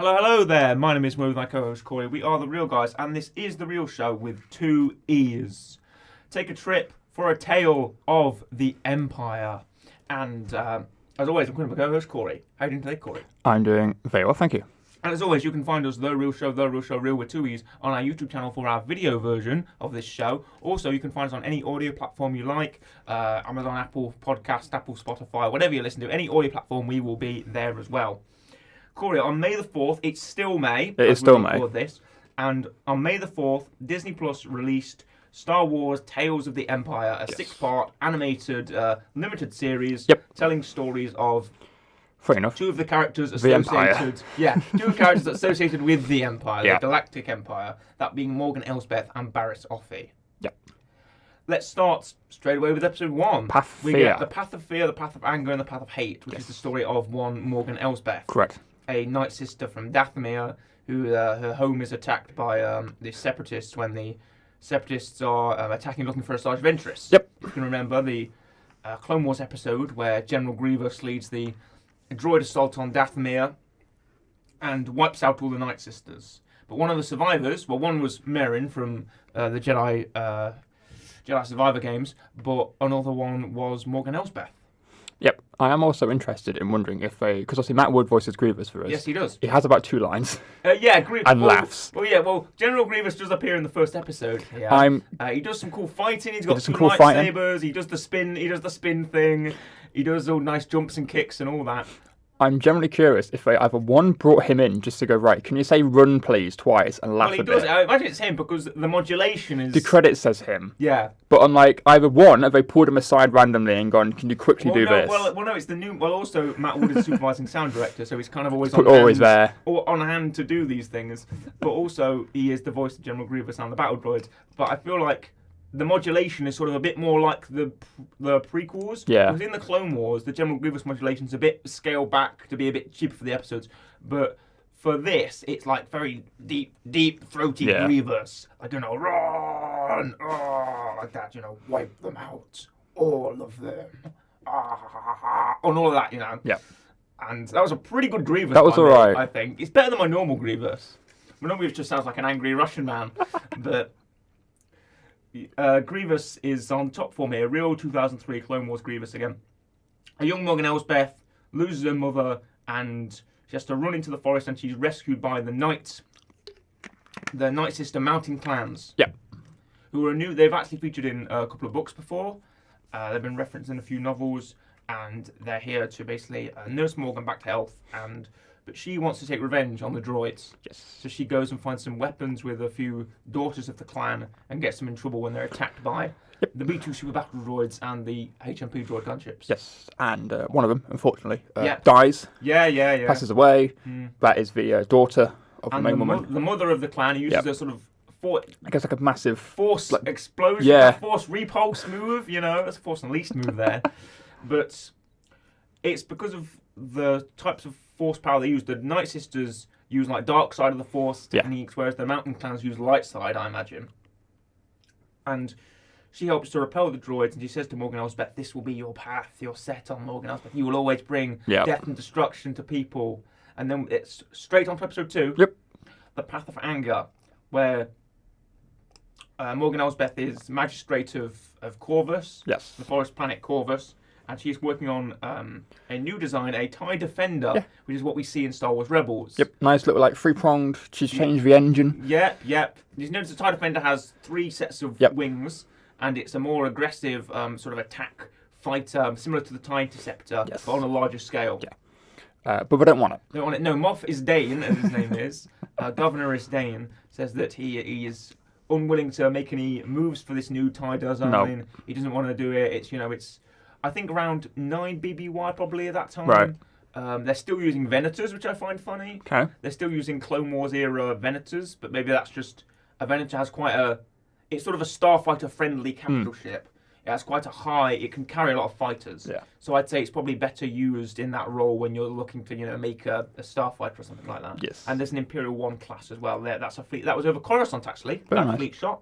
Hello, hello there. My name is Mo with my co-host Corey. We are the Real Guys, and this is the Real Show with two E's. Take a trip for a tale of the Empire. And as always, I'm with my co-host Corey. How are you doing today, Corey? I'm doing very well, thank you. And as always, you can find us, The Real Show, Real with two E's, on our YouTube channel for our video version of this show. Also, you can find us on any audio platform you like, Amazon, Apple Podcast, Apple, Spotify, whatever you listen to, any audio platform, we will be there as well. Corey, on May the 4th, it's still May. It is still May. This, and on May the 4th, Disney Plus released Star Wars Tales of the Empire, a six-part animated limited series telling stories of fair enough. Two of the characters associated. Two of the characters associated with the Empire, the Galactic Empire, that being Morgan Elsbeth and Barriss Offee. Yep. Let's start straight away with episode 1. We get the Path of Fear, the Path of Anger, and the Path of Hate, which is the story of one Morgan Elsbeth. Correct. A Night Sister from Dathomir, who her home is attacked by the Separatists when the Separatists are attacking, looking for a Sergeant of Interest. Yep. You can remember the Clone Wars episode where General Grievous leads the droid assault on Dathomir and wipes out all the Night Sisters. But one of the survivors, well, one was Merrin from the Jedi Survivor games, but another one was Morgan Elsbeth. Yep. I am also interested in wondering if because obviously Matt Wood voices Grievous for us. Yes, he does. He has about 2 lines. Grievous. And laughs. Well, General Grievous does appear in the first episode. Yeah. He does some cool fighting. He's got some cool lightsabers. He does the spin thing. He does all nice jumps and kicks and all that. I'm generally curious if they either one brought him in just to go, right, can you say run please twice and laugh a bit? Well, he does. I imagine it's him because the modulation is... The credit says him. Yeah. But unlike either one, have they pulled him aside randomly and gone, can you quickly do this? Well, no, it's the new... Well, also, Matt Wood is supervising sound director, so he's kind of always there. Or on hand to do these things. But also, he is the voice of General Grievous and the battle droids. But I feel like the modulation is sort of a bit more like the prequels. Yeah. Because in the Clone Wars, the General Grievous modulation is a bit scaled back to be a bit cheaper for the episodes. But for this, it's like very deep, throaty Grievous. Like, run, like that, wipe them out, all of them. And all of that, Yeah. And that was a pretty good Grievous. That was alright. I think. It's better than my normal Grievous. My normal Grievous just sounds like an angry Russian man. But Grievous is on top form here. Real 2003 Clone Wars Grievous again. A young Morgan Elsbeth loses her mother and she has to run into the forest and she's rescued by the Night Sister mountain clans. Yeah. Who are new. They've actually featured in a couple of books before. They've been referenced in a few novels and they're here to basically nurse Morgan back to health but she wants to take revenge on the droids. Yes. So she goes and finds some weapons with a few daughters of the clan and gets them in trouble when they're attacked by the B-2 super battle droids and the HMP droid gunships. Yes, and one of them, unfortunately, dies. Yeah. Passes away. That is the daughter of the main woman. The mother of the clan uses a sort of I guess like a massive force explosion, a force repulse move. It's a force unleashed move there. But it's because of the types of force power they use. The Night Sisters use like dark side of the force techniques, whereas the mountain clans use light side, I imagine. And she helps to repel the droids, and she says to Morgan Elsbeth, "This will be your path. You're set on Morgan Elsbeth. You will always bring death and destruction to people." And then it's straight on to episode 2. Yep. The Path of Anger, where Morgan Elsbeth is magistrate of Corvus, the forest planet Corvus. And she's working on a new design, a TIE Defender, which is what we see in Star Wars Rebels. Yep, nice little like 3-pronged. She's changed the engine. Yep. You notice the TIE Defender has 3 sets of wings, and it's a more aggressive sort of attack fighter, similar to the TIE Interceptor, but on a larger scale. Yeah. But we don't want it. They don't want it. No, Moff Isdane, as his name is, Governor Isdane, says that he is unwilling to make any moves for this new TIE design. No. He doesn't want to do it. It's I think around 9 BBY probably at that time. Right. They're still using Venators, which I find funny. Okay. They're still using Clone Wars era Venators, but maybe that's just a Venator has it's sort of a starfighter friendly capital ship. It has quite a high. It can carry a lot of fighters. Yeah. So I'd say it's probably better used in that role when you're looking to make a starfighter or something like that. Yes. And there's an Imperial 1 class as well. That's a fleet that was over Coruscant actually. Very that nice. Fleet shot.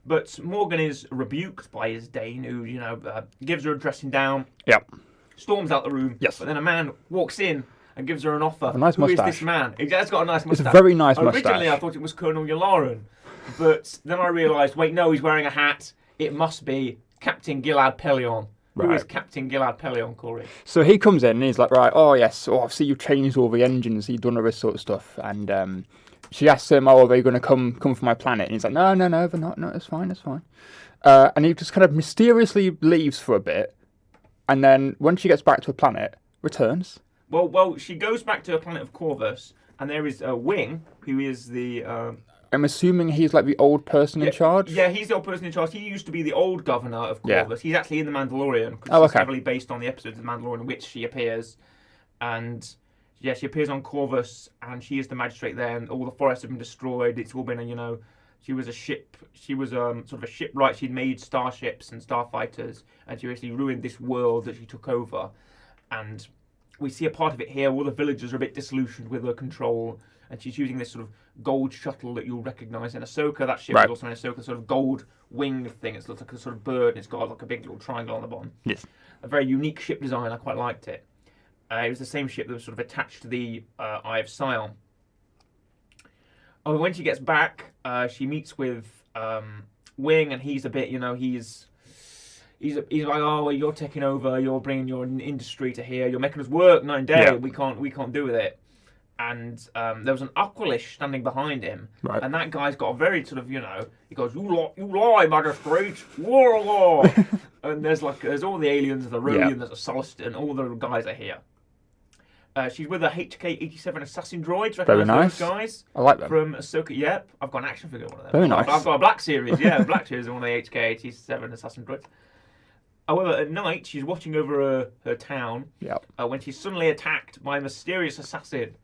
But Morgan is rebuked by his Dane, who gives her a dressing down. Yep. Storms out the room. Yes. But then a man walks in and gives her an offer. A nice Who is mustache. this man? It's got a nice mustache. It's a very nice Originally, mustache. I thought it was Colonel Yularen, but then I realised, wait, no, he's wearing a hat. It must be Captain Gilad Pelion. Who Right. is Captain Gilad Pelion, Corey? So he comes in and he's like, right, oh yes, I see you've changed all the engines, you've done all this sort of stuff. And she asks him, oh, are they going to come for my planet? And he's like, no, they're not. No, it's fine. And he just kind of mysteriously leaves for a bit. And then when she gets back to a planet, returns. Well, she goes back to a planet of Corvus, and there is a Wing, who is the... I'm assuming he's like the old person in charge? Yeah, he's the old person in charge. He used to be the old governor of Corvus. He's actually in The Mandalorian, because it's heavily based on the episodes of The Mandalorian in which she appears. And yeah, she appears on Corvus, and she is the magistrate there, and all the forests have been destroyed. It's all been, she was a ship. She was sort of a shipwright. She'd made starships and starfighters, and she basically ruined this world that she took over. And we see a part of it here. All the villagers are a bit disillusioned with her control, and she's using this sort of gold shuttle that you'll recognise in Ahsoka. That ship is also in Ahsoka, sort of gold winged thing. It looks like a sort of bird, and it's got like a big little triangle on the bottom. Yes. A very unique ship design. I quite liked it. It was the same ship that was sort of attached to the Eye of Sion. Oh, when she gets back, she meets with Wing, and he's a bit, he's like, oh, well, you're taking over. You're bringing your industry to here. You're making us work night and day. Yeah. We can't do with it. And there was an Aqualish standing behind him, and that guy's got a very sort of, he goes, you lie, magistrate, war. And there's all the aliens, the Rodian, there's a Solistan, and all the guys are here. She's with a HK-87 assassin droids. Very nice. Those guys. I like them. From Ahsoka. Yep, I've got an action figure of one of them. Very nice. I've got a black series. Yeah, black series of one of the HK-87 assassin droids. However, at night, she's watching over her town. Yep. When she's suddenly attacked by a mysterious assassin.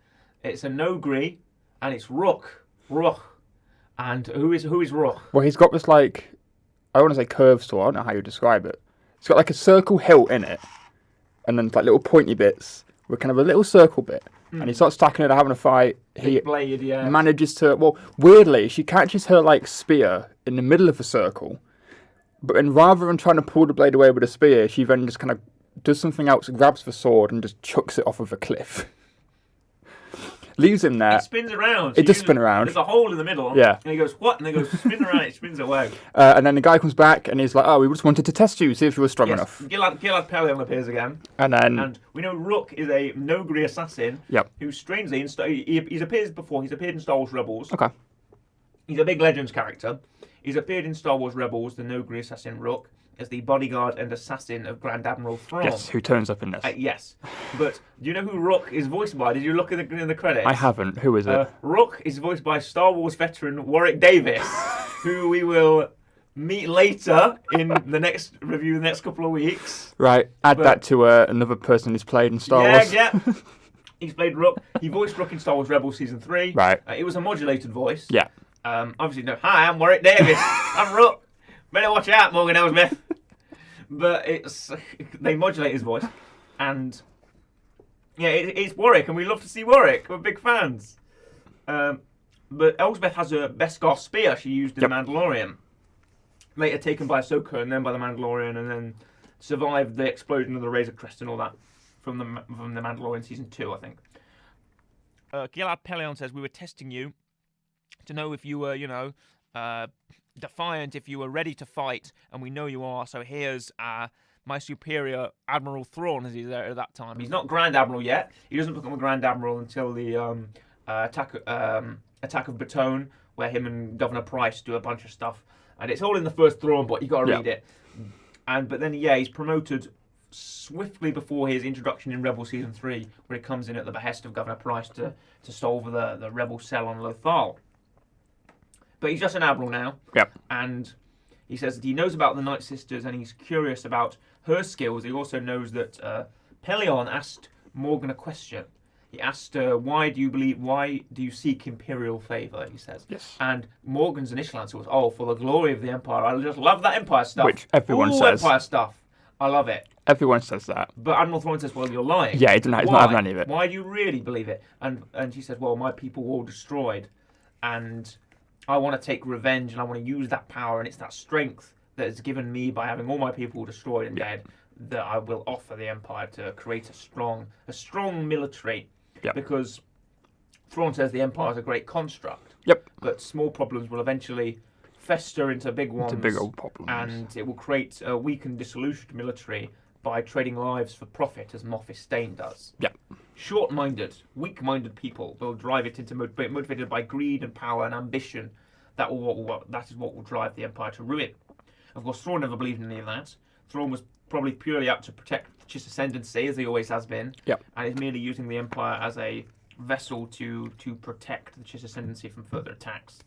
It's a Nogri, and it's Rook. And who is Rook? Well, he's got this I want to say curved sword. I don't know how you describe it. It's got like a circle hilt in it, and then like little pointy bits with kind of a little circle bit. And he starts stacking it, having a fight. He blade, manages to. Well, weirdly, she catches her spear in the middle of the circle, but then rather than trying to pull the blade away with a spear, she then just kind of does something else, grabs the sword, and just chucks it off of a cliff. Leaves him there. It spins around. It does spin around. There's a hole in the middle. Yeah. And he goes, what? And he goes, spin around. It spins away. And then the guy comes back and he's like, oh, we just wanted to test you, see if you were strong enough. Gilad Pelion appears again. And we know Rook is a Nogri assassin. Yep. Who strangely, he's appeared before. He's appeared in Star Wars Rebels. Okay. He's a big Legends character. He's appeared in Star Wars Rebels, the Nogri assassin Rook, as the bodyguard and assassin of Grand Admiral Thrawn. Yes, who turns up in this. Yes. But do you know who Rook is voiced by? Did you look in the credits? I haven't. Who is it? Rook is voiced by Star Wars veteran Warwick Davis, who we will meet later in the next review in the next couple of weeks. Right. That to another person who's played in Star Wars. Yeah. He's played Rook. He voiced Rook in Star Wars Rebels Season 3. Right. It was a modulated voice. Yeah. Obviously, no. Hi, I'm Warwick Davis. I'm Rook. Better watch out, Morgan Elsbeth. But they modulate his voice, and it's Warwick, and we love to see Warwick. We're big fans. But Elsbeth has a Beskar spear she used in The Mandalorian, later taken by Ahsoka and then by The Mandalorian, and then survived the explosion of the Razor Crest and all that from the Mandalorian Season 2, I think. Gilad Pelion says, we were testing you to know if you were, defiant, if you were ready to fight, and we know you are, so here's my superior Admiral Thrawn, as he's there at that time. He's not Grand Admiral yet. He doesn't become a Grand Admiral until the attack of Baton, where him and Governor Price do a bunch of stuff, and it's all in the first Thrawn book. You got to read it. But then he's promoted swiftly before his introduction in Rebel Season 3, where he comes in at the behest of Governor Price to solve the rebel cell on Lothal. But he's just an admiral now. Yep. And he says that he knows about the Night Sisters and he's curious about her skills. He also knows that Pelion asked Morgan a question. He asked her, why do you seek Imperial favour, he says. Yes. And Morgan's initial answer was, for the glory of the Empire. I just love that Empire stuff. Which everyone says. Empire stuff. I love it. Everyone says that. But Admiral Thrawn says, well, you're lying. Yeah, he's not having any of it. Why do you really believe it? And she says, well, my people were all destroyed. And I want to take revenge and I want to use that power, and it's that strength that is given me by having all my people destroyed and dead that I will offer the Empire to create a strong military. Yep. Because Thrawn says the Empire is a great construct. Yep. But small problems will eventually fester into big ones. Into big old problems. And it will create a weak and disillusioned military by trading lives for profit, as Moff Stain does. Yep. Short-minded, weak-minded people will drive it into motivated by greed and power and ambition. That is what will drive the Empire to ruin. Of course, Thrawn never believed in any of that. Thrawn was probably purely out to protect the Chiss ascendancy, as he always has been. Yep. And is merely using the Empire as a vessel to protect the Chiss ascendancy from further attacks.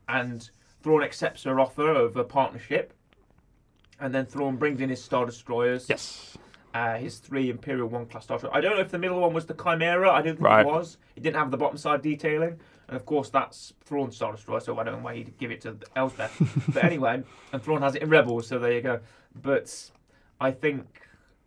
And Thrawn accepts her offer of a partnership. And then Thrawn brings in his Star Destroyers. Yes. His 3 Imperial 1-class Star Destroyers. I don't know if the middle one was the Chimera. I don't think it was. It didn't have the bottom side detailing. And of course, that's Thrawn's Star Destroyer, so I don't know why he'd give it to Elsbeth. But anyway, and Thrawn has it in Rebels, so there you go. But I think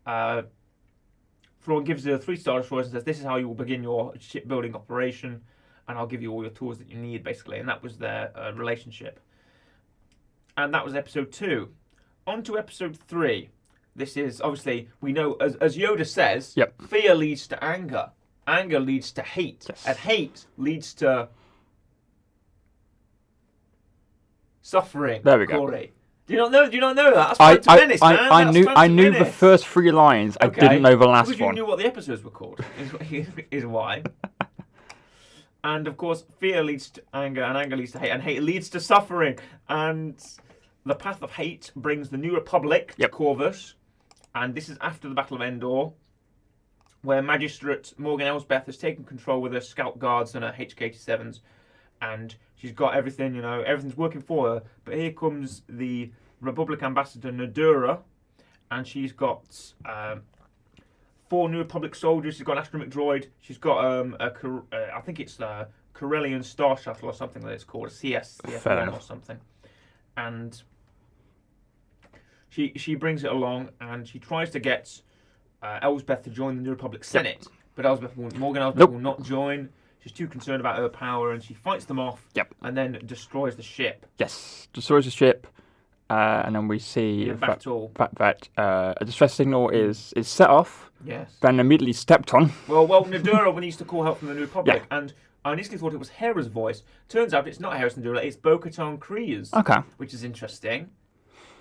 Thrawn gives her 3 Star Destroyers and says, this is how you will begin your shipbuilding operation, and I'll give you all your tools that you need, basically. And that was their relationship. And that was episode 2. On to episode 3. This is, obviously, we know, as Yoda says, fear leads to anger. Anger leads to hate. Yes. And hate leads to suffering. There we go. Corey. Do you not know that? That's Phantom Menace, man. I knew the first 3 lines. Okay. I didn't know the last because one. You knew what the episodes were called, is why. And, of course, fear leads to anger, and anger leads to hate, and hate leads to suffering. And the path of hate brings the New Republic to Corvus. And this is after the Battle of Endor, where Magistrate Morgan Elsbeth has taken control with her scout guards and her HK-87s, and she's got everything, everything's working for her. But here comes the Republic Ambassador Nadura, and she's got 4 New Republic soldiers. She's got an astromech droid. She's got I think it's a Corellian Star Shuttle or something that it's called, a CS1 or something. And she brings it along, and she tries to get Elsbeth to join the New Republic Senate, but Morgan Elsbeth will not join. She's too concerned about her power, and she fights them off, and then destroys the ship. Yes, destroys the ship, and then we see that a distress signal is set off, then immediately stepped on. Well, Nadura needs to call help from the New Republic, and I initially thought it was Hera's voice. Turns out it's not Hera's Nadura, it's Bo-Katan Kryze, which is interesting.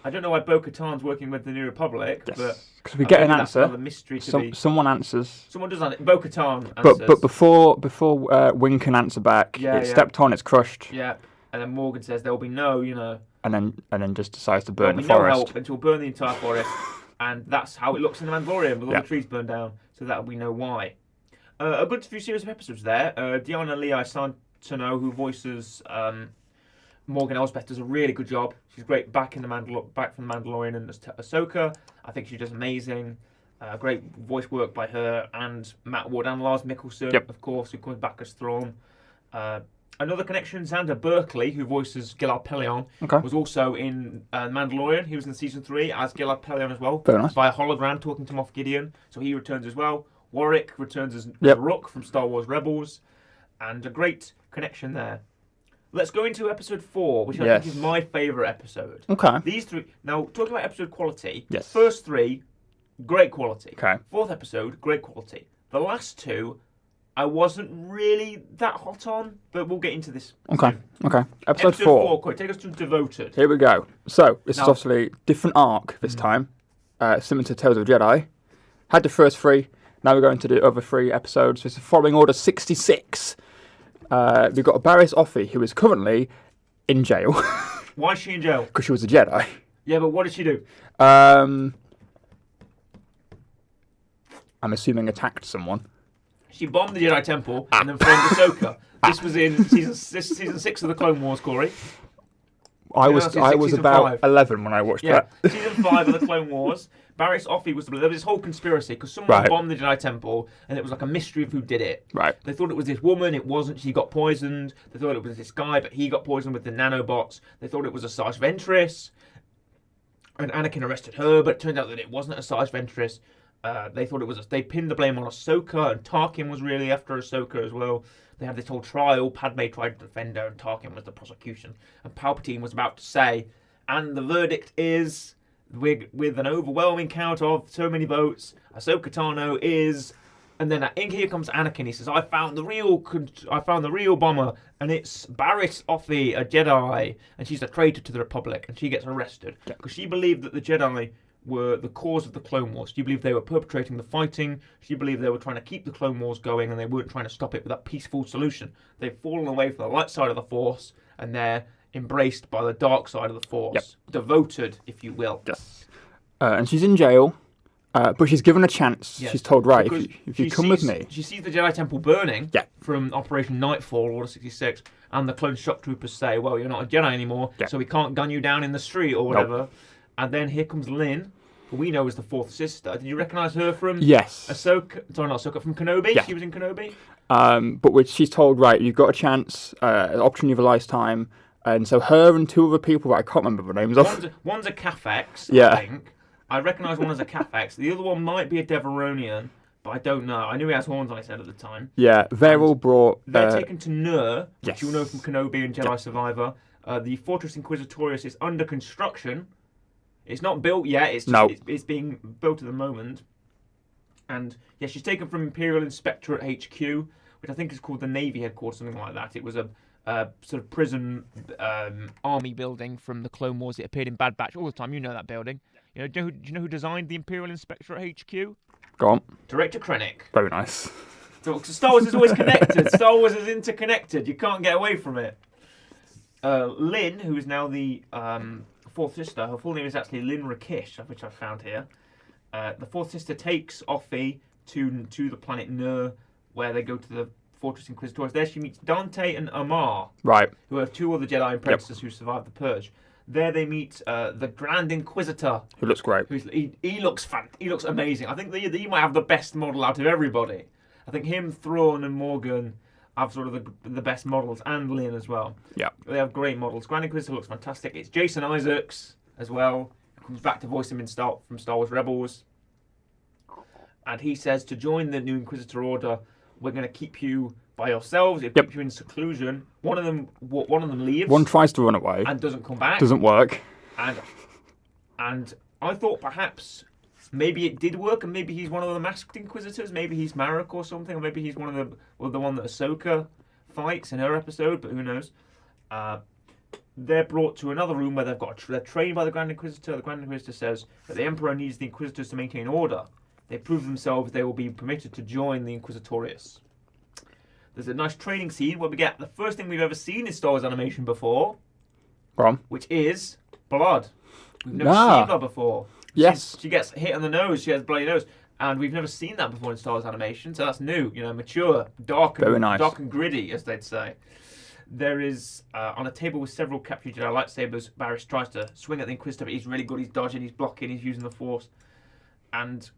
I don't know why Bo-Katan's working with the New Republic, but because we get an answer. That's another mystery to be. Someone answers. Someone does answer. Bo-Katan answers. But before Wing can answer back, it's stepped on, it's crushed. Yeah, and then Morgan says there will be no, And then just decides to burn the forest. There will be no help until burn the entire forest, and that's how it looks in the Mandalorian with all the trees burned down. So that we know why. A good few series of episodes there. Diana Leigh Santano, who voices Morgan Elsbeth, does a really good job. She's great back from the Mandalorian and Ahsoka. I think she does amazing. Great voice work by her and Matt Ward and Lars Mikkelsen, of course, who comes back as Thrawn. Another connection, Xander Berkeley, who voices Gilad Pellaeon, was also in Mandalorian. He was in season 3 as Gilad Pellaeon as well. Very nice. By a hologram talking to Moff Gideon. So he returns as well. Warwick returns as Rook from Star Wars Rebels. And a great connection there. Let's go into episode 4, which I think is my favourite episode. Okay. These 3... Now, talking about episode quality, yes. First 3, great quality. Okay. 4th episode, great quality. The last 2, I wasn't really that hot on, but we'll get into this soon. Okay. Episode 4. Corey, take us to Devoted. Here we go. So, this is obviously a different arc this time. Similar to Tales of the Jedi. Had the first 3. Now we're going to the other 3 episodes. This is following Order 66. We've got Barriss Offee, who is currently in jail. Why is she in jail? Because she was a Jedi. Yeah, but what did she do? I'm assuming attacked someone. She bombed the Jedi Temple and then framed Ahsoka. This was in season 6 of the Clone Wars, Corey. I was about 11 when I watched that. Season 5 of the Clone Wars. Barriss Offee there was this whole conspiracy because someone bombed the Jedi Temple and it was like a mystery of who did it. Right. They thought it was this woman, it wasn't. She got poisoned. They thought it was this guy, but he got poisoned with the nanobots. They thought it was Asajj Ventress, and Anakin arrested her, but it turned out that it wasn't Asajj Ventress. They thought it was. They pinned the blame on Ahsoka, and Tarkin was really after Ahsoka as well. They had this whole trial. Padme tried to defend her, and Tarkin was the prosecution. And Palpatine was about to say, and the verdict is, with an overwhelming count of so many votes, Ahsoka Tano is And then in here comes Anakin. He says, I found the real bomber, and it's Barriss Offee, a Jedi, and she's a traitor to the Republic, and she gets arrested because she believed that the Jedi were the cause of the Clone Wars. She believed they were perpetrating the fighting. She believed they were trying to keep the Clone Wars going, and they weren't trying to stop it with a peaceful solution. They've fallen away from the light side of the Force, and they're embraced by the dark side of the Force. Devoted, if you will. Yes. And she's in jail. But she's given a chance. Yes. She's told, right, if you come with me. She sees the Jedi Temple burning from Operation Nightfall, Order 66, and the clone shock troopers say, well, you're not a Jedi anymore, so we can't gun you down in the street or whatever. Nope. And then here comes Lynn, who we know as the fourth sister. Did you recognise her from Ahsoka? Sorry, not Ahsoka, from Kenobi? Yeah. She was in Kenobi? But she's told, right, you've got a chance, an opportunity of a lifetime. And so her and two other people that I can't remember their names of. One's a Cathx, I think. I recognise one as a Cathx. The other one might be a Deveronian, but I don't know. I knew he has horns, I said at the time. Yeah, they're all brought... They're taken to Nur, which you'll know from Kenobi and Jedi Survivor. The Fortress Inquisitorius is under construction. It's not built yet. It's being built at the moment. And, yeah, she's taken from Imperial Inspectorate HQ, which I think is called the Navy Headquarters, something like that. It was a sort of prison army building from the Clone Wars. It appeared in Bad Batch all the time. You know that building. Do you know who designed the Imperial Inspectorate HQ? Go on. Director Krennic. Very nice. So Star Wars is always connected. Star Wars is interconnected. You can't get away from it. Lynn, who is now the fourth sister, her full name is actually Lynn Rakish, which I found here. The fourth sister takes Offee to the planet Nur, where they go to the Fortress Inquisitorius. There she meets Dante and Amar, who are two other Jedi apprentices who survived the Purge. There they meet the Grand Inquisitor, who looks great. He looks amazing. I think he might have the best model out of everybody. I think him, Thrawn, and Morgan have sort of the best models, and Lynn as well. Yeah, they have great models. Grand Inquisitor looks fantastic. It's Jason Isaacs as well. Comes back to voice him from Star Wars Rebels, and he says to join the new Inquisitor Order, we're going to keep you by yourselves. It'll keep you in seclusion. One of them leaves. One tries to run away and doesn't come back. Doesn't work. And I thought perhaps maybe it did work, and maybe he's one of the masked Inquisitors. Maybe he's Marek or something, or maybe he's one of the one that Ahsoka fights in her episode. But who knows? They're brought to another room where they're trained by the Grand Inquisitor. The Grand Inquisitor says that the Emperor needs the Inquisitors to maintain order. They prove themselves. They will be permitted to join the Inquisitorius. There's a nice training scene where we get the first thing we've ever seen in Star Wars animation before, which is blood. We've never seen blood before. Yes. She gets hit on the nose. She has a bloody nose. And we've never seen that before in Star Wars animation, so that's new. Mature, dark and gritty, as they'd say. There is, on a table with several captured Jedi lightsabers, Barriss tries to swing at the Inquisitor, but he's really good. He's dodging, he's blocking, he's using the Force. And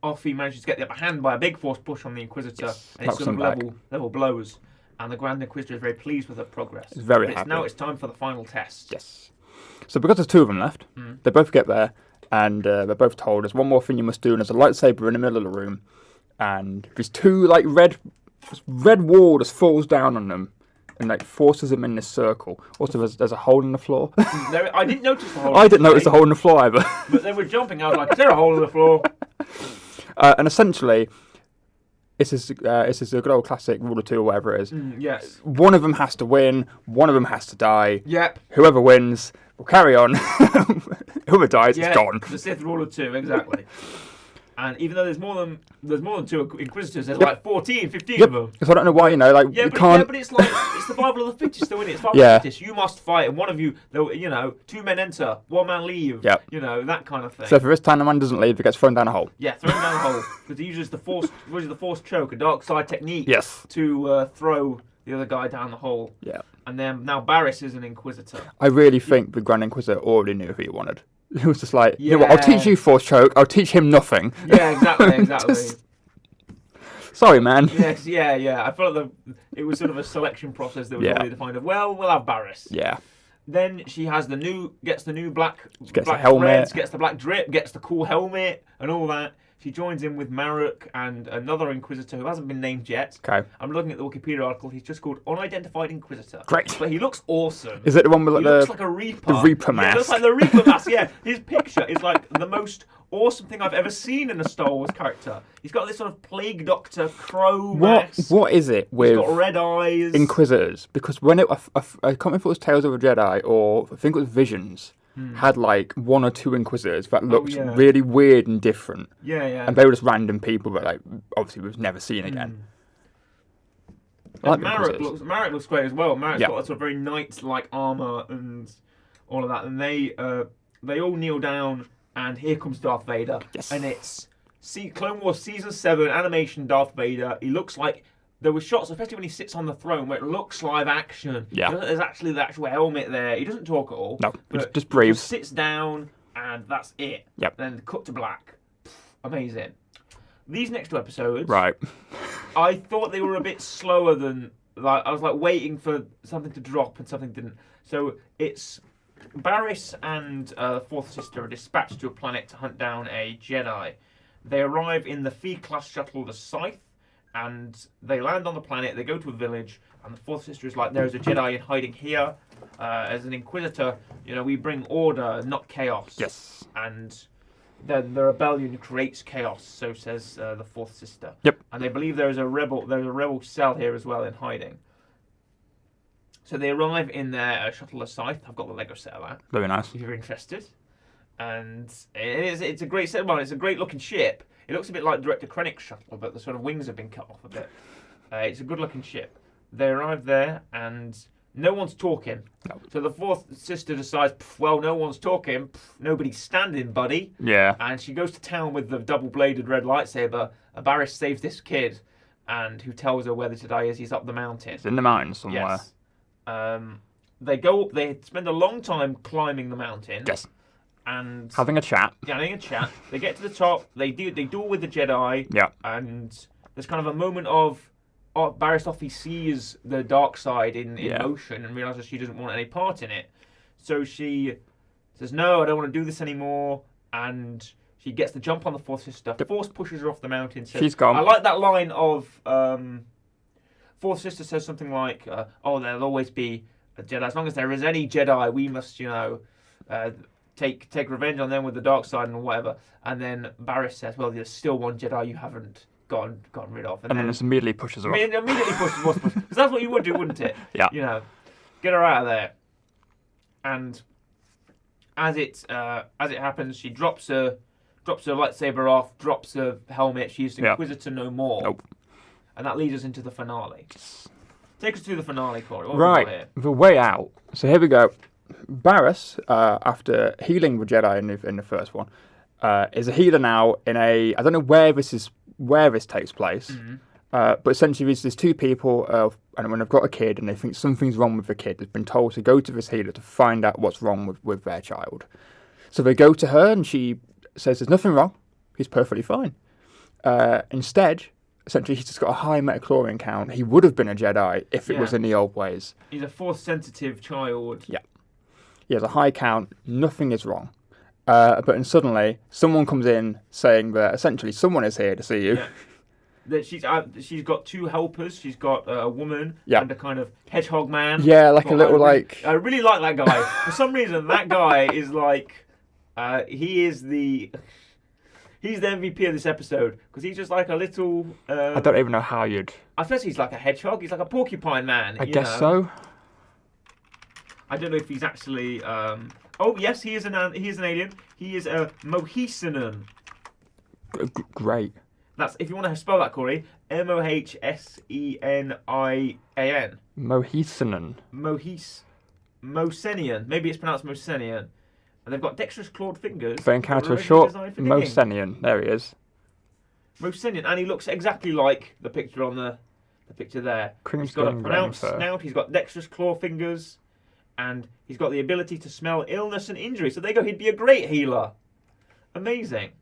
Offee manages to get the upper hand by a big Force push on the Inquisitor, and it's sort of level blows. And the Grand Inquisitor is very pleased with her progress. It's very happy. Now it's time for the final test. Yes. So because there's two of them left, they both get there, and they're both told there's one more thing you must do, and there's a lightsaber in the middle of the room, and there's two red wall just falls down on them, and forces them in this circle. Also, there's a hole in the floor. I didn't notice the hole. I didn't notice the hole in the floor either. But they were jumping. I was like, is there a hole in the floor? And essentially, this is a good old classic rule of two or whatever it is. Yes. One of them has to win. One of them has to die. Yep. Whoever wins will carry on. Whoever dies is gone. The Sith rule of two, exactly. And even though there's more than two Inquisitors, there's like 14, 15 of them. So I don't know why, you can't... Yeah, but it's like, it's survival of the fittest, though, isn't it? It's survival of the fittest. You must fight, and one of you, two men enter, one man leave. Yep. That kind of thing. So for this time, the man doesn't leave, he gets thrown down a hole. Yeah, thrown down a hole. Because he uses the force choke, a dark side technique, to throw the other guy down the hole. Yeah. And then now Barriss is an Inquisitor. I really think the Grand Inquisitor already knew who he wanted. It was just like, you know what, I'll teach you Force Choke, I'll teach him nothing. Yeah, exactly. Sorry, man. Yes, yeah. I felt like it was sort of a selection process that was already defined of, we'll have Barriss. Yeah. Then she has gets the new black helmet, threads, gets the black drip, gets the cool helmet and all that. She joins in with Marek and another Inquisitor who hasn't been named yet. Okay. I'm looking at the Wikipedia article. He's just called Unidentified Inquisitor. Great. But he looks awesome. Is it the one with He looks like a Reaper. the Reaper Yeah, he looks mask? like the Reaper mask, yeah. His picture is like the most awesome thing I've ever seen in a Star Wars character. He's got this sort of Plague Doctor crow mask. What is it with He's got red eyes. Inquisitors? Because when I can't remember if it was Tales of a Jedi or I think it was Visions, had like one or two Inquisitors that looked really weird and different. Yeah, yeah. And they were just random people that like obviously we've never seen again. And Marek looks great as well. Marek's got a sort of very knight-like armor and all of that, and they all kneel down, and here comes Darth Vader. Yes. And it's Clone Wars Season 7 animation Darth Vader. He looks like there were shots, especially when he sits on the throne, where it looks live action. Yeah. There's actually the actual helmet there. He doesn't talk at all. No, just breathes. Just sits down, and that's it. Yep. Then cut to black. Amazing. These next two episodes, Right. I thought they were a bit slower than I was like waiting for something to drop and something didn't. So it's Barriss and the Fourth Sister are dispatched to a planet to hunt down a Jedi. They arrive in the Phi-class shuttle, the Scythe, and they land on the planet. They go to a village, and the Fourth Sister is like, "There's a Jedi in hiding here." As an Inquisitor, we bring order, not chaos. Yes. And then the rebellion creates chaos, so says the Fourth Sister. Yep. And they believe there's a rebel cell here as well in hiding. So they arrive in their shuttle, the Scythe. I've got the Lego set of that. Very nice. If you're interested. And it's a great set. Well, it's a great looking ship. It looks a bit like Director Krennic's shuttle, but the sort of wings have been cut off a bit. It's a good looking ship. They arrive there and no one's talking. No. So the Fourth Sister decides, well, no one's talking. Nobody's standing, buddy. Yeah. And she goes to town with the double-bladed red lightsaber. Barriss saves this kid, and who tells her where the Jedi is. He's up the mountain. It's in the mountains somewhere. Yes. They spend a long time climbing the mountain. Yes. And having a chat. They get to the top. They duel with the Jedi. Yeah. And there's kind of a moment of Barriss Offee sees the dark side in motion and realizes she doesn't want any part in it. So she says, "No, I don't want to do this anymore." And she gets the jump on the Fourth Sister. Force pushes her off the mountain. Says, she's gone. I like that line of Fourth Sister says something like, "Oh, there'll always be a Jedi. As long as there is any Jedi, we must, take revenge on them with the dark side and whatever." And then Barriss says, "Well, there's still one Jedi you haven't gotten rid of." And then it immediately pushes her off. Immediately pushes because that's what you would do, wouldn't it? Yeah. Get her out of there. And as it happens, she drops her lightsaber off, drops her helmet. She's Inquisitor no more. Nope. And that leads us into the finale. Take us through the finale, Corey. What right, have we got here? The way out. So here we go. Barriss, after healing the Jedi in the first one, is a healer now in a. I don't know where this takes place, but essentially there's two people, and when they've got a kid and they think something's wrong with the kid, they've been told to go to this healer to find out what's wrong with their child. So they go to her and she says there's nothing wrong, he's perfectly fine. Instead, essentially he's just got a high metachlorine count. He would have been a Jedi if it was in the old ways. He's a Force-sensitive child. Yeah. He has a high count, nothing is wrong. But then suddenly, someone comes in saying that essentially someone is here to see you. Yeah. That she's got two helpers. She's got a woman and a kind of hedgehog man. Yeah, like a little I really like that guy. For some reason, that guy is like, he's the MVP of this episode because he's just like a little. I don't even know how you'd. I suppose he's like a hedgehog. He's like a porcupine man. I guess so. I don't know if he's actually. Oh yes, he is an alien. He is a Mohisanan. Great. That's if you want to spell that, Corey. Mohsenan. Mohisanan. Mosenian. Maybe it's pronounced Mosenian. And they've got dexterous clawed fingers. They encounter a short Mosenian. There he is. Mosenian, and he looks exactly like the picture on the picture there. He's got a pronounced snout. He's got dexterous claw fingers. And he's got the ability to smell illness and injury. So they go, he'd be a great healer. Amazing.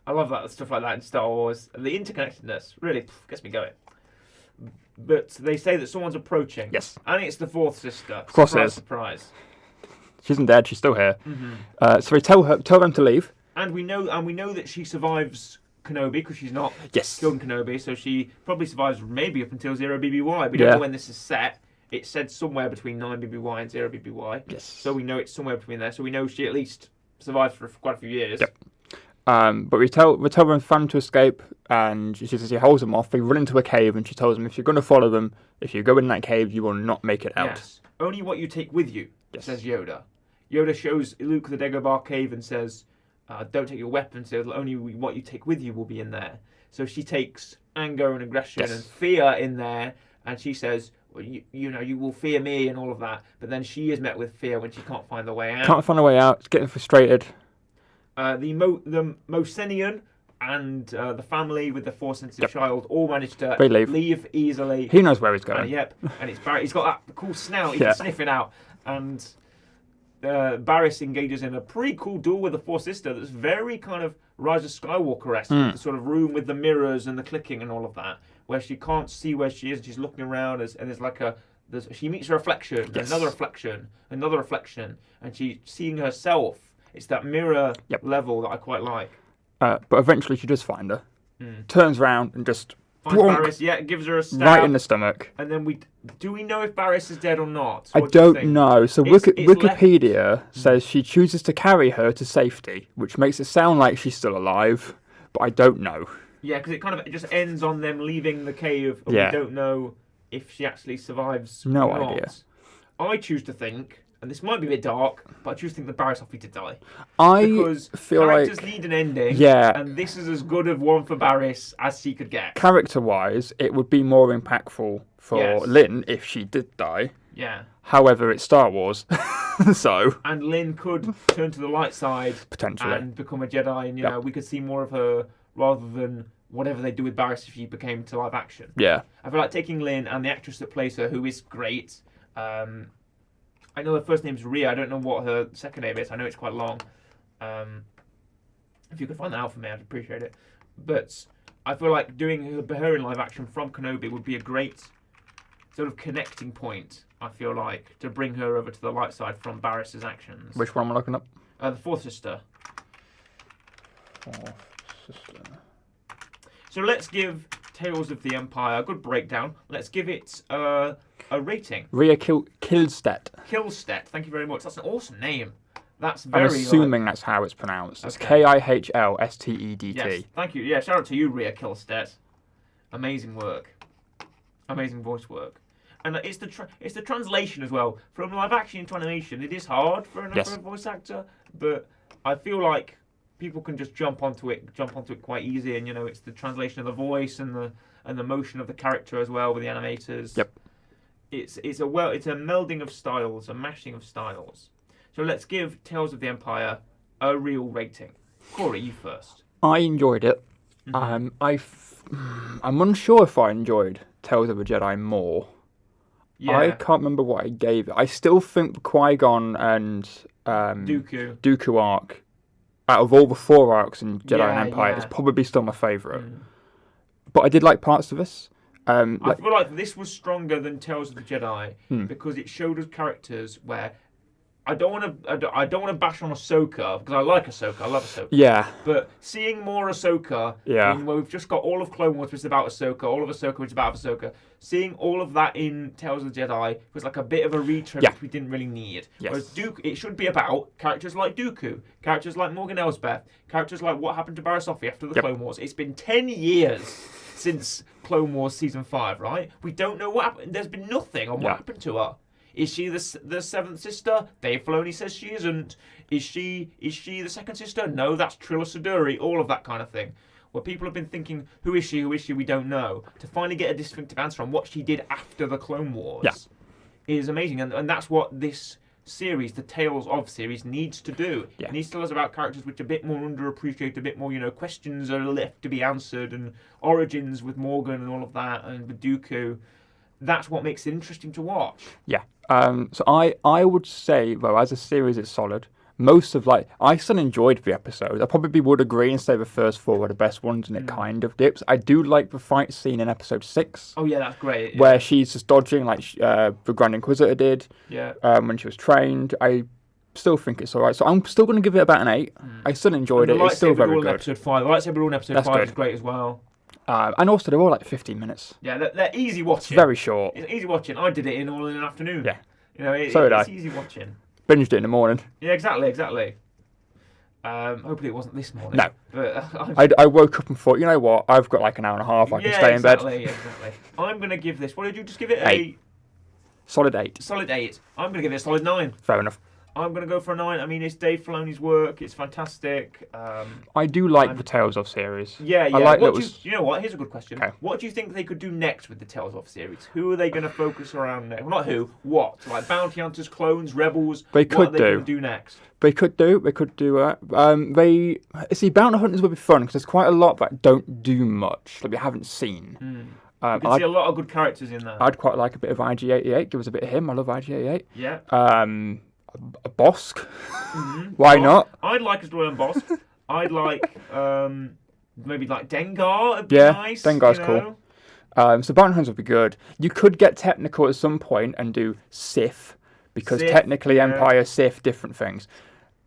I love that stuff like that in Star Wars. The interconnectedness really gets me going. But they say that someone's approaching. Yes. And it's the Fourth Sister. Of course it is. Surprise. She isn't dead. She's still here. So they tell them to leave. And we know that she survives Kenobi, because she's not Yes. killed in Kenobi, so she probably survives maybe up until 0 BBY. We don't know when this is set. It said somewhere between 9 BBY and 0 BBY. Yes. So we know it's somewhere between there. So we know she at least survives for quite a few years. Yep. But we tell Thrawn to escape, and she says he holds them off. They run into a cave, and she tells them, if you're going to follow them, if you go in that cave, you will not make it out. Yes. Only what you take with you, says Yoda. Yoda shows Luke the Dagobah cave and says, don't take your weapons, so only what you take with you will be in there. So she takes anger and aggression and fear in there, and she says, well, you will fear me and all of that. But then she is met with fear when she can't find the way out. Can't find a way out. It's getting frustrated. The Mosenian and the family with the Force-sensitive child all managed to leave easily. He knows where he's going. And it's Barry. He's got that cool snout. He can sniff it out. And Barriss engages in a pretty cool duel with the Force sister that's very kind of Rise of Skywalker-esque. The sort of room with the mirrors and the clicking and all of that, where she can't see where she is. And she's looking around, and there's like she meets a reflection, another reflection, another reflection, and she's seeing herself. It's that mirror level that I quite like. But eventually she does find her, turns around and just... Finds Barriss, gives her a stab. Right in the stomach. And then do we know if Barriss is dead or not? I don't know. So Wikipedia says she chooses to carry her to safety, which makes it sound like she's still alive, but I don't know. Yeah, because it just ends on them leaving the cave, and we don't know if she actually survives No or not. idea. I choose to think, and this might be a bit dark, but I choose to think that Barriss Offee to die. Because characters need an ending, and this is as good of one for Barriss as she could get. Character-wise, it would be more impactful for Lynn if she did die. Yeah. However, it's Star Wars, so... And Lynn could turn to the light side potentially and become a Jedi, and you know we could see more of her rather than whatever they do with Barriss if she became to live action. Yeah. I feel like taking Lynn and the actress that plays her, who is great. I know her first name's Rhea. I don't know what her second name is. I know it's quite long. If you could find that out for me, I'd appreciate it. But I feel like doing her in live action from Kenobi would be a great sort of connecting point, I feel like, to bring her over to the light side from Barriss's actions. Which one am I looking up? The Fourth Sister. Fourth Sister. So let's give Tales of the Empire a good breakdown. Let's give it a rating. Rhea Kihlstedt. Kihlstedt, thank you very much. That's an awesome name. That's very... I'm assuming that's how it's pronounced. It's Kihlstedt. Yes, thank you. Yeah, shout out to you, Rhea Kihlstedt. Amazing work. Amazing voice work. And it's the translation as well. From live action into animation, it is hard for a voice actor, but I feel like people can just jump onto it quite easy, and it's the translation of the voice and the motion of the character as well with the animators. Yep. It's a melding of styles, a mashing of styles. So let's give Tales of the Empire a real rating. Corey, you first. I enjoyed it. I'm unsure if I enjoyed Tales of a Jedi more. Yeah. I can't remember what I gave it. I still think the Qui-Gon and Dooku arc, out of all the 4 arcs in Jedi and Empire, is probably still my favourite. But I did like parts of this. I feel like this was stronger than Tales of the Jedi because it showed us characters where I don't want to bash on Ahsoka because I like Ahsoka. I love Ahsoka. Yeah. But seeing more Ahsoka, where we've just got all of Clone Wars, which is about Ahsoka, all of Ahsoka, which is about Ahsoka. Seeing all of that in Tales of the Jedi was like a bit of a retread which we didn't really need. Yes. Whereas it should be about characters like Dooku, characters like Morgan Elsbeth, characters like what happened to Barriss Offee after the Clone Wars. It's been 10 years since Clone Wars Season 5, right? We don't know what happened. There's been nothing on what happened to her. Is she the seventh sister? Dave Filoni says she isn't. Is she the second sister? No, that's Trilla Siduri. All of that kind of thing. Where people have been thinking, who is she? Who is she? We don't know. To finally get a distinctive answer on what she did after the Clone Wars is amazing. And that's what this series, the Tales of series, needs to do. It needs to tell us about characters which are a bit more underappreciated, a bit more, questions are left to be answered, and origins with Morgan and all of that, and with Dooku. That's what makes it interesting to watch. Yeah. So I would say, though, as a series, it's solid. I still enjoyed the episodes. I probably would agree and say the first 4 were the best ones, and it kind of dips. I do like the fight scene in episode 6. Oh yeah, that's great. Where she's just dodging like the Grand Inquisitor did. Yeah. When she was trained, I still think it's alright. So I'm still going to give it about an 8. I still enjoyed it. It's still very Duel in good. Episode 5. The lightsaber duel in Episode That's 5 good. is great as well. And also, they're all like 15 minutes. Yeah, they're easy watching. It's very short. It's easy watching. I did it all in an afternoon. Yeah. You know, So did it's I. easy watching. Binged it in the morning. Yeah, exactly. Hopefully it wasn't this morning. No. But I woke up and thought, you know what? I've got like an hour and a half. I can stay in bed. Exactly. I'm going to give this... What did you just give it? 8. Solid 8. Solid 8. I'm going to give it a solid 9. Fair enough. I'm going to go for a 9. I mean, it's Dave Filoni's work. It's fantastic. I do like the Tales of series. Yeah. I like you know what? Here's a good question. Okay. What do you think they could do next with the Tales of series? Who are they going to focus around next? Well, not who. What? Like bounty hunters, clones, rebels? They could what are they do. going to do next? They could do bounty hunters would be fun because there's quite a lot that don't do much that we haven't seen. You can see a lot of good characters in there. I'd quite like a bit of IG-88. Give us a bit of him. I love IG-88. Yeah. A Bosk. Why not? I'd like a story on Bosk. I'd like maybe like Dengar. It'd be Yeah, nice, Dengar's you cool. know? So bounty hunters would be good. You could get technical at some point and do Sith because Sith, technically yeah. Empire, Sith, different things.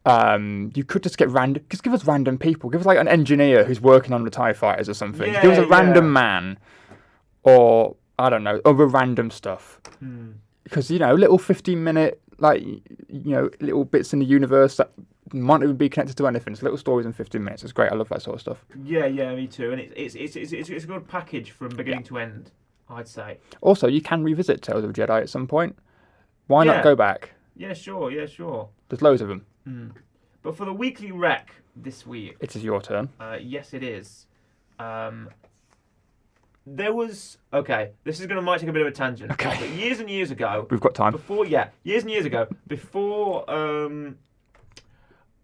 You could just get random. Just give us random people. Give us like an engineer who's working on the TIE fighters or something. Yeah, Give us a random yeah. man, or I don't know, other random stuff. Because little 15-minute little bits in the universe that might not even be connected to anything. It's little stories in 15 minutes. It's great. I love that sort of stuff. Yeah, me too. And it's a good package from beginning to end, I'd say. Also, you can revisit Tales of Jedi at some point. Why not go back? Yeah, sure. There's loads of them. But for the weekly rec this week, It is your turn. yes, it is. There was this is might take a bit of a tangent. Okay. But years and years ago, We've got time. years and years ago, before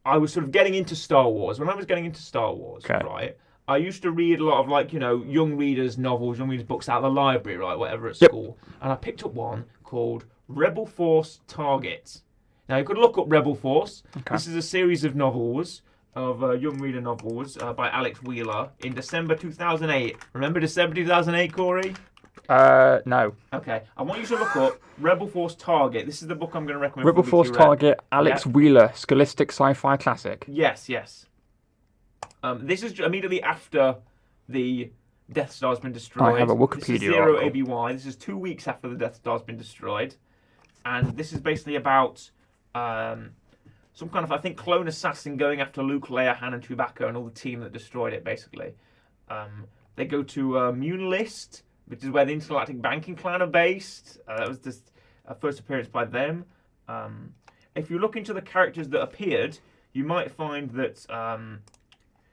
I was sort of getting into Star Wars. When I was getting into Star Wars, right, I used to read a lot of young readers' novels, young readers' books out of the library, right, whatever at school. And I picked up one called Rebel Force Target. Now you could look up Rebel Force. Okay. This is a series of novels, of young reader novels by Alex Wheeler in December 2008. Remember December 2008, Corey? No. Okay, I want you to look up Rebel Force Target. This is the book I'm going to recommend. Rebel Force Target, Alex Wheeler, scholastic sci-fi classic. Yes. This is immediately after the Death Star's been destroyed. I have a Wikipedia This is Zero article. ABY. This is 2 weeks after the Death Star's been destroyed. And this is basically about some kind of, I think, clone assassin going after Luke, Leia, Han, and Chewbacca and all the team that destroyed it, basically. They go to Munlist, which is where the Intergalactic Banking Clan are based. That was just a first appearance by them. If you look into the characters that appeared, you might find that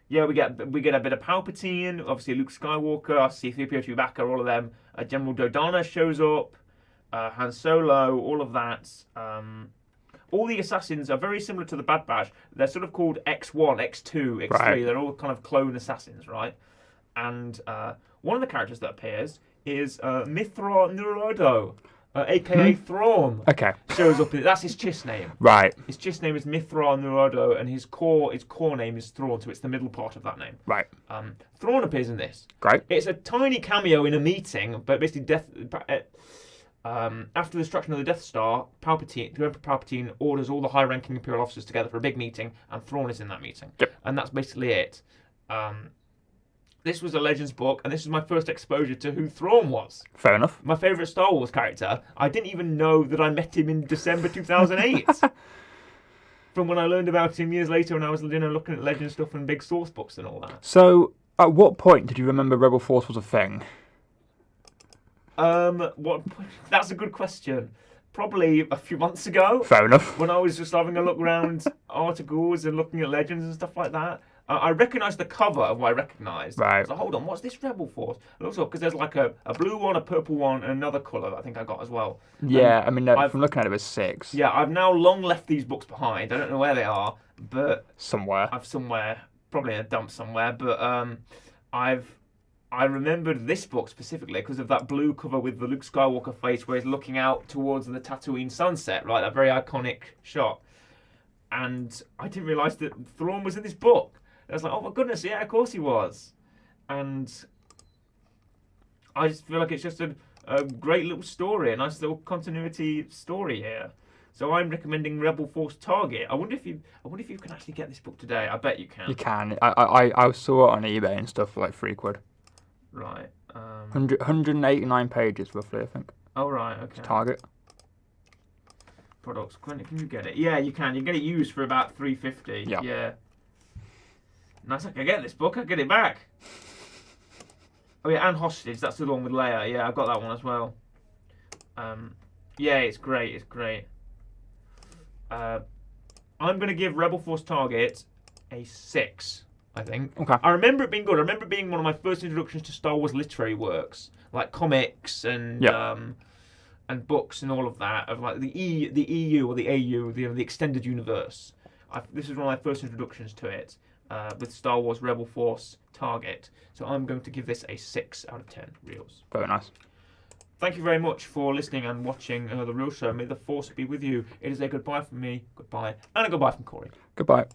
we get a bit of Palpatine, obviously Luke Skywalker, C-3PO, Chewbacca, all of them. General Dodonna shows up, Han Solo, all of that. All the assassins are very similar to the Bad Batch. They're sort of called X1, X2, X3. Right. They're all kind of clone assassins, right? And one of the characters that appears is Mithra Nurodo, a.k.a. Thrawn. Okay. Shows up. That's his Chiss name. Right. His Chiss name is Mithra Nurodo, and his core name is Thrawn, so it's the middle part of that name. Right. Thrawn appears in this. Great. It's a tiny cameo in a meeting, but basically after the destruction of the Death Star, the Emperor Palpatine orders all the high-ranking Imperial officers together for a big meeting, and Thrawn is in that meeting. Yep. And that's basically it. This was a Legends book, and this was my first exposure to who Thrawn was. Fair enough. My favourite Star Wars character. I didn't even know that I met him in December 2008. From when I learned about him years later when I was looking at Legends stuff and big source books and all that. So, at what point did you remember Rebel Force was a thing? That's a good question. Probably a few months ago. Fair enough. When I was just having a look around articles and looking at Legends and stuff like that. I recognised the cover of what I recognised. Right. So hold on, what's this Rebel Force? And also, because there's like a blue one, a purple one, and another colour that I think I got as well. Yeah, from looking at it, it was 6. Yeah, I've now long left these books behind. I don't know where they are, but Somewhere. Probably in a dump somewhere. But I remembered this book specifically because of that blue cover with the Luke Skywalker face where he's looking out towards the Tatooine sunset, right? That very iconic shot. And I didn't realise that Thrawn was in this book. I was like, oh my goodness, yeah, of course he was. And I just feel like it's just a great little story, a nice little continuity story here. So I'm recommending Rebel Force Target. I wonder if you can actually get this book today. I bet you can. You can. I saw it on eBay and stuff for like £3. Right. 189 pages roughly, I think. Oh right. Okay. It's Target. Products. Can you get it? Yeah, you can. You can get it used for about $3.50. Yeah. Yeah. Nice. I can get this book. I get it back. Oh yeah, and Hostage. That's the one with Leia. Yeah, I've got that one as well. Yeah, it's great. It's great. I'm going to give Rebel Force Target a 6, I think. Okay. I remember it being good. I remember it being one of my first introductions to Star Wars literary works, like comics and books and all of that, of like the EU or the AU, the extended universe. This is one of my first introductions to it with Star Wars Rebel Force Target. So I'm going to give this a 6 out of 10 reels. Very nice. Thank you very much for listening and watching The Real Show. May the Force be with you. It is a goodbye from me, goodbye, and a goodbye from Corey. Goodbye.